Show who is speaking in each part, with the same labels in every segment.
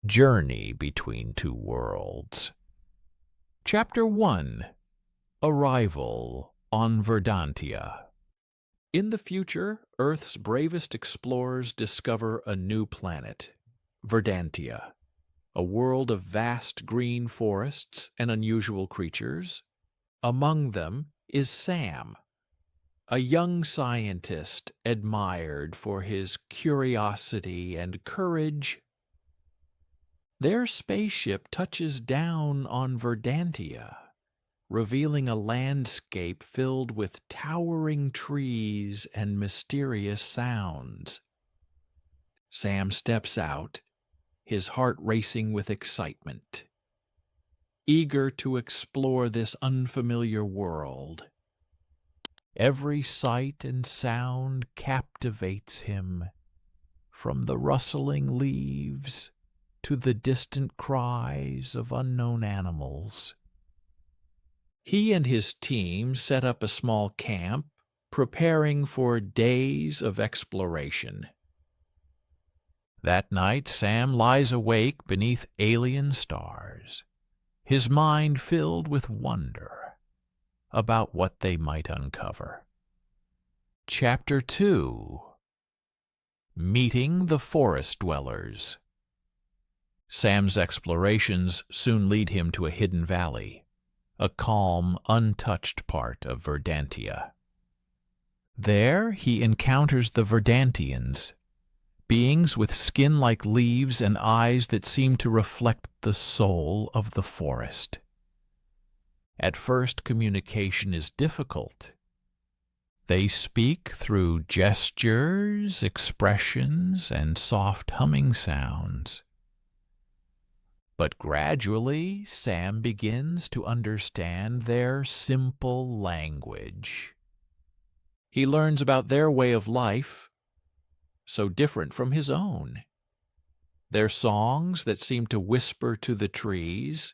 Speaker 1: Journey Between Two Worlds. Chapter 1. Arrival on Verdantia. In the future, Earth's bravest explorers discover a new planet, Verdantia, a world of vast green forests and unusual creatures. Among them is Sam, a young scientist admired for his curiosity and courage. Their spaceship touches down on Verdantia, revealing a landscape filled with towering trees and mysterious sounds. Sam steps out, his heart racing with excitement, eager to explore this unfamiliar world. Every sight and sound captivates him, from the rustling leaves to the distant cries of unknown animals. He and his team set up a small camp, preparing for days of exploration. That night, Sam lies awake beneath alien stars, his mind filled with wonder about what they might uncover. Chapter 2. Meeting the Forest Dwellers. Sam's explorations soon lead him to a hidden valley, a calm, untouched part of Verdantia. There he encounters the Verdantians, beings with skin like leaves and eyes that seem to reflect the soul of the forest. At first, communication is difficult. They speak through gestures, expressions, and soft humming sounds. But gradually, Sam begins to understand their simple language. He learns about their way of life, so different from his own. Their songs that seem to whisper to the trees,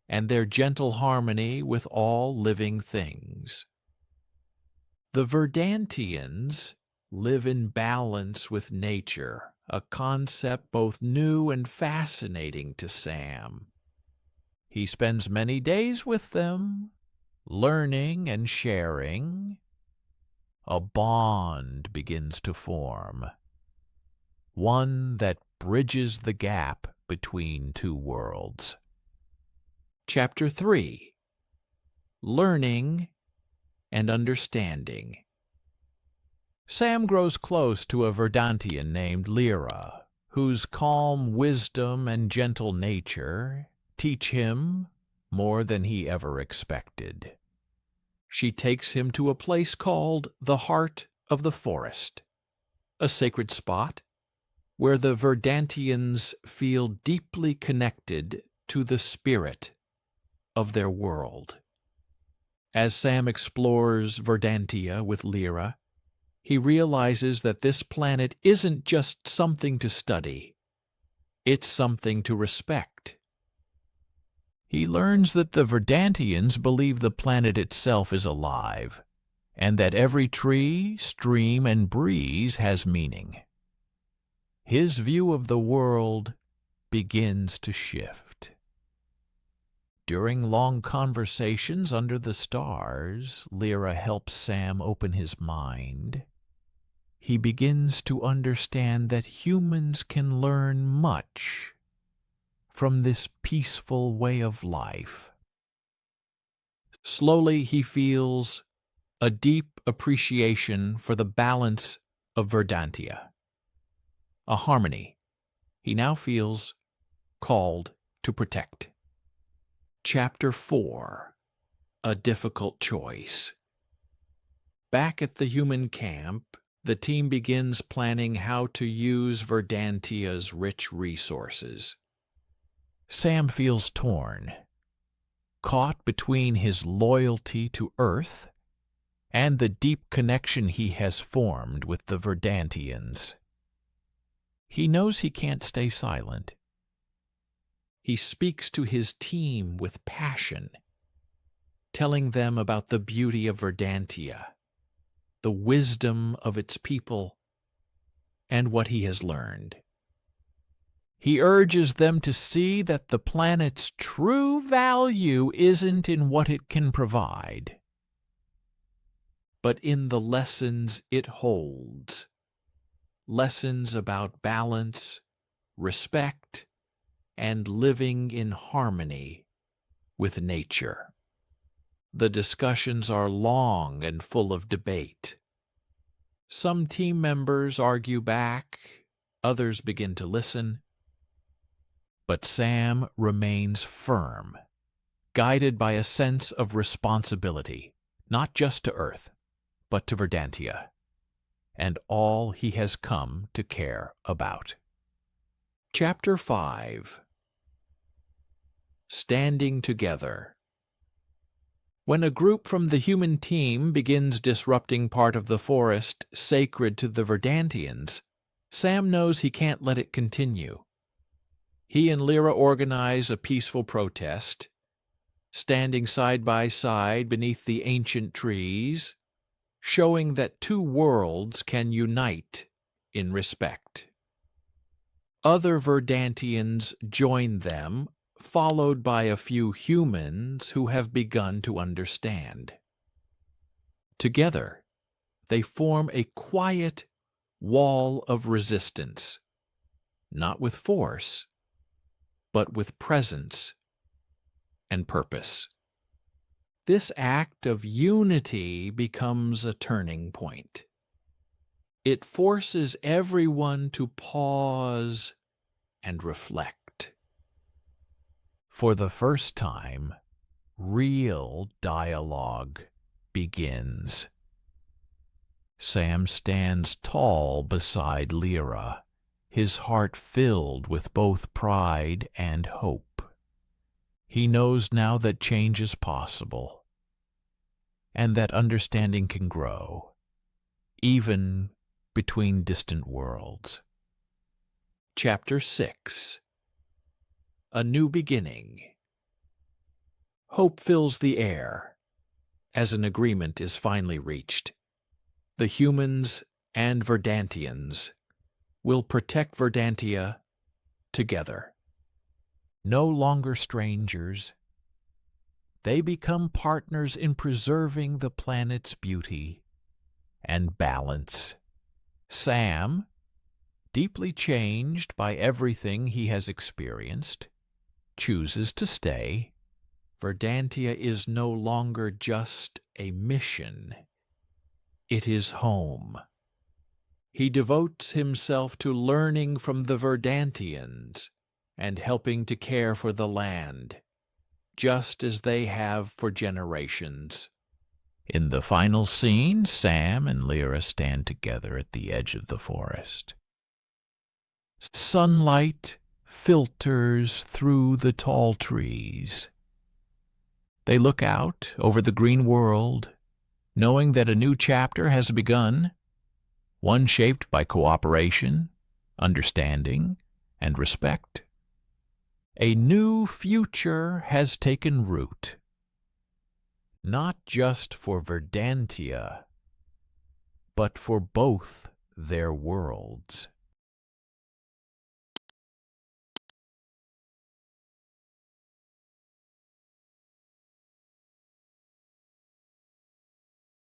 Speaker 1: and their gentle harmony with all living things. The Verdantians live in balance with nature, a concept both new and fascinating to Sam. He spends many days with them, learning and sharing. A bond begins to form, one that bridges the gap between two worlds. Chapter 3. Learning and Understanding. Sam grows close to a Verdantian named Lyra, whose calm wisdom and gentle nature teach him more than he ever expected. She takes him to a place called the Heart of the Forest, a sacred spot where the Verdantians feel deeply connected to the spirit of their world. As Sam explores Verdantia with Lyra, he realizes that this planet isn't just something to study, it's something to respect. He learns that the Verdantians believe the planet itself is alive, and that every tree, stream, and breeze has meaning. His view of the world begins to shift. During long conversations under the stars, Lyra helps Sam open his mind. He begins to understand that humans can learn much from this peaceful way of life. Slowly he feels a deep appreciation for the balance of Verdantia, a harmony he now feels called to protect. Chapter 4. A Difficult Choice. Back at the human camp, the team begins planning how to use Verdantia's rich resources. Sam feels torn, caught between his loyalty to Earth and the deep connection he has formed with the Verdantians. He knows he can't stay silent. He speaks to his team with passion, telling them about the beauty of Verdantia, the wisdom of its people, and what he has learned. He urges them to see that the planet's true value isn't in what it can provide, but in the lessons it holds. Lessons about balance, respect, and living in harmony with nature. The discussions are long and full of debate. Some team members argue back, others begin to listen. But Sam remains firm, guided by a sense of responsibility, not just to Earth, but to Verdantia, and all he has come to care about. Chapter 5. Standing Together. When a group from the human team begins disrupting part of the forest sacred to the Verdantians, Sam knows he can't let it continue. He and Lyra organize a peaceful protest, standing side by side beneath the ancient trees, showing that two worlds can unite in respect. Other Verdantians join them, followed by a few humans who have begun to understand. Together, they form a quiet wall of resistance, not with force, but with presence and purpose. This act of unity becomes a turning point. It forces everyone to pause and reflect. For the first time, real dialogue begins. Sam stands tall beside Lyra, his heart filled with both pride and hope. He knows now that change is possible, and that understanding can grow, even between distant worlds. Chapter 6. A New Beginning. Hope fills the air as an agreement is finally reached. The humans and Verdantians will protect Verdantia together. No longer strangers, they become partners in preserving the planet's beauty and balance. Sam, deeply changed by everything he has experienced, chooses to stay. Verdantia is no longer just a mission. It is home. He devotes himself to learning from the Verdantians and helping to care for the land, just as they have for generations. In the final scene, Sam and Lyra stand together at the edge of the forest. Sunlight filters through the tall trees. They look out over the green world, knowing that a new chapter has begun, one shaped by cooperation, understanding, and respect. A new future has taken root, not just for Verdantia, but for both their worlds.